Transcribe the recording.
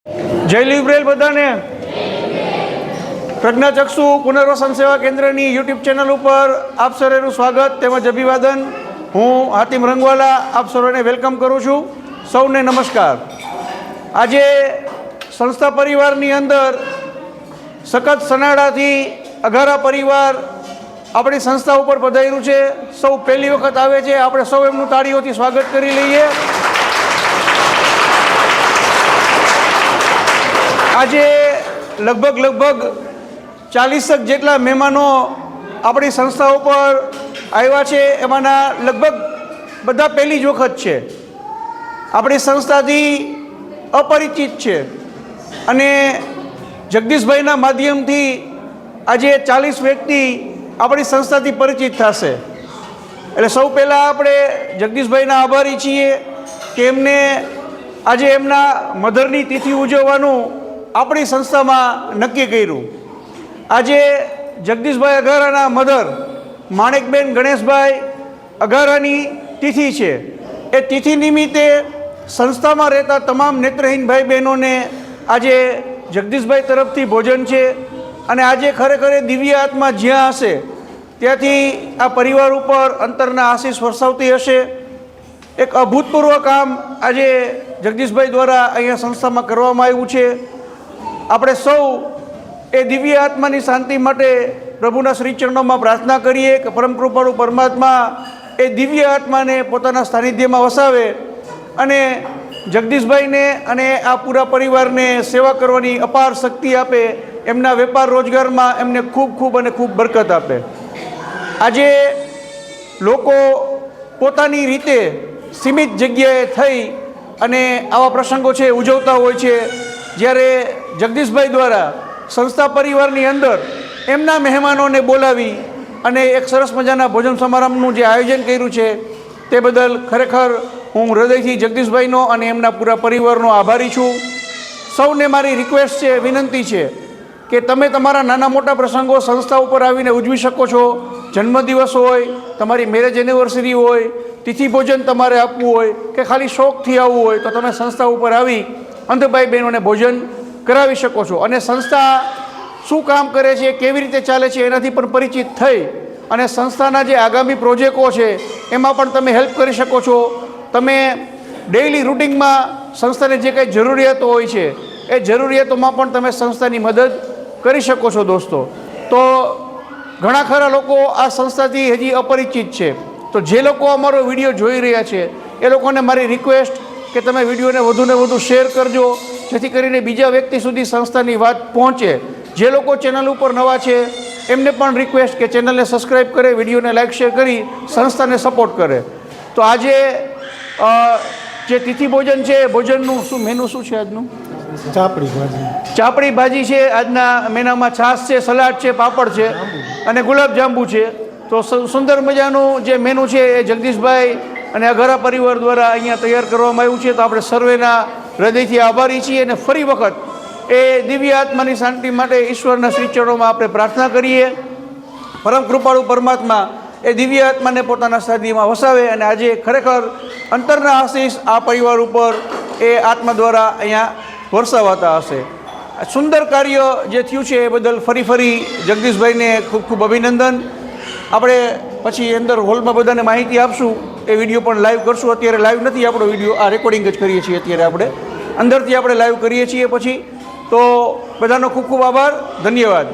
જય લિબ્રેલ બધાને પ્રજ્ઞાચક્ષુ પુનર્વસન સેવા કેન્દ્રની યુટ્યુબ ચેનલ ઉપર આપ સર્વેનું સ્વાગત તેમજ અભિવાદન. હું હાતિમ રંગવાલા આપ સર્વેને વેલકમ કરું છું. સૌને નમસ્કાર. આજે સંસ્થા પરિવારની અંદર સખત સનાડાથી અઘારા પરિવાર આપણી સંસ્થા ઉપર પધાર્યું છે. સૌ પહેલી વખત આવે છે. આપણે સૌ એમનું તાળીઓથી સ્વાગત કરી લઈએ. આજે લગભગ 40 જેટલા મહેમાનો આપણી સંસ્થા ઉપર આવ્યા છે. એમાંના લગભગ બધા પહેલી જ વખત છે. આપણી સંસ્થાથી અપરિચિત છે અને જગદીશભાઈના માધ્યમથી આજે 40 વ્યક્તિ આપણી સંસ્થાથી પરિચિત થશે. એટલે સૌ પહેલાં આપણે જગદીશભાઈના આભારી છીએ કે એમને આજે એમના મધરની તિથિ ઉજવવાનું આપણી સંસ્થામાં નક્કી કર્યું. આજે જગદીશભાઈ અઘારાના મધર માણેકબેન ગણેશભાઈ અઘારાની તિથિ છે. એ તિથિ નિમિત્તે સંસ્થામાં રહેતા તમામ નેત્રહીન ભાઈ બહેનોને આજે જગદીશભાઈ તરફથી ભોજન છે. અને આજે ખરેખર એ દિવ્ય આત્મા જ્યાં હશે ત્યાંથી આ પરિવાર ઉપર અંતરના આશીષ વરસાવતી હશે. એક અભૂતપૂર્વ કામ આજે જગદીશભાઈ દ્વારા અહીંયા સંસ્થામાં કરવામાં આવ્યું છે. આપણે સૌ એ દિવ્ય આત્માની શાંતિ માટે પ્રભુના શ્રી ચરણોમાં પ્રાર્થના કરીએ કે પરમ કૃપાળુ પરમાત્મા એ દિવ્ય આત્માને પોતાના સાનિધ્યમાં વસાવે અને જગદીશભાઈને અને આ પૂરા પરિવારને સેવા કરવાની અપાર શક્તિ આપે. એમના વેપાર રોજગારમાં એમને ખૂબ બરકત આપે. આજે લોકો પોતાની રીતે સીમિત જગ્યાએ થઈ અને આવા પ્રસંગો છે ઉજવતા હોય છે. જ્યારે જગદીશભાઈ દ્વારા સંસ્થા પરિવારની અંદર એમના મહેમાનોને બોલાવી અને એક સરસ મજાના ભોજન સમારંભનું જે આયોજન કર્યું છે તે બદલ ખરેખર હું હૃદયથી જગદીશભાઈનો અને એમના પૂરા પરિવારનો આભારી છું. સૌને મારી રિક્વેસ્ટ છે, વિનંતી છે કે તમે તમારા નાના મોટા પ્રસંગો સંસ્થા ઉપર આવીને ઉજવી શકો છો. જન્મદિવસ હોય, તમારી મેરેજ એનિવર્સરી હોય, તિથિ ભોજન તમારે આપવું હોય કે ખાલી શોખથી આવવું હોય તો તમે સંસ્થા ઉપર આવી અંધભાઈ બહેનોને ભોજન કરાવી શકો છો. અને સંસ્થા શું કામ કરે છે, કેવી રીતે ચાલે છે એનાથી પણ પરિચિત થઈ અને સંસ્થાના જે આગામી પ્રોજેક્ટો છે એમાં પણ તમે હેલ્પ કરી શકો છો. તમે ડેઇલી રૂટિનમાં સંસ્થાને જે કંઈ જરૂરિયાતો હોય છે એ જરૂરિયાતોમાં પણ તમે સંસ્થાની મદદ કરી શકો છો. દોસ્તો, તો ઘણા ખરા લોકો આ સંસ્થાથી હજી અપરિચિત છે. તો જે લોકો અમારો વિડીયો જોઈ રહ્યા છે એ લોકોને મારી રિક્વેસ્ટ કે તમે વિડીયોને વધુને વધુ શેર કરજો, જેથી કરીને બીજા વ્યક્તિ સુધી સંસ્થાની વાત પહોંચે. જે લોકો ચેનલ ઉપર નવા છે એમને પણ રિક્વેસ્ટ કે ચેનલને સબસ્ક્રાઈબ કરે, વિડીયોને લાઇક શેર કરી સંસ્થાને સપોર્ટ કરે. તો આજે જે તિથિ ભોજન છે, ભોજનનું શું મેનુ શું છે આજનું? ચાપડી ભાજી છે આજના મેનામાં. છાશ છે, સલાડ છે, પાપડ છે અને ગુલાબજાંબુ છે. તો સુંદર મજાનું જે મેનુ છે એ જગદીશભાઈ અને અઘારા પરિવાર દ્વારા અહીંયા તૈયાર કરવામાં આવ્યું છે. તો આપણે સર્વેના હૃદયથી આભારી છીએ અને ફરી વખત એ દિવ્ય આત્માની શાંતિ માટે ઈશ્વરના શ્રી ચરણોમાં આપણે પ્રાર્થના કરીએ. પરમ કૃપાળુ પરમાત્મા એ દિવ્ય આત્માને પોતાના સાનિધ્યમાં વસાવે અને આજે ખરેખર અંતરના આશીષ આ પરિવાર ઉપર એ આત્મા દ્વારા અહીંયા વરસાવાતા હશે. સુંદર કાર્ય જે થયું છે એ બદલ ફરી જગદીશભાઈને ખૂબ અભિનંદન. આપણે પછી અંદર હોલમાં બધાને માહિતી આપશું. એ વિડીયો પણ લાઈવ કરશું. અત્યારે લાઈવ નથી આપણો વિડીયો, આ રેકોર્ડિંગ જ કરીએ છીએ અત્યારે. આપણે અંદરથી આપણે લાઈવ કરીએ છીએ પછી. તો બધાનો ખૂબ આભાર, ધન્યવાદ.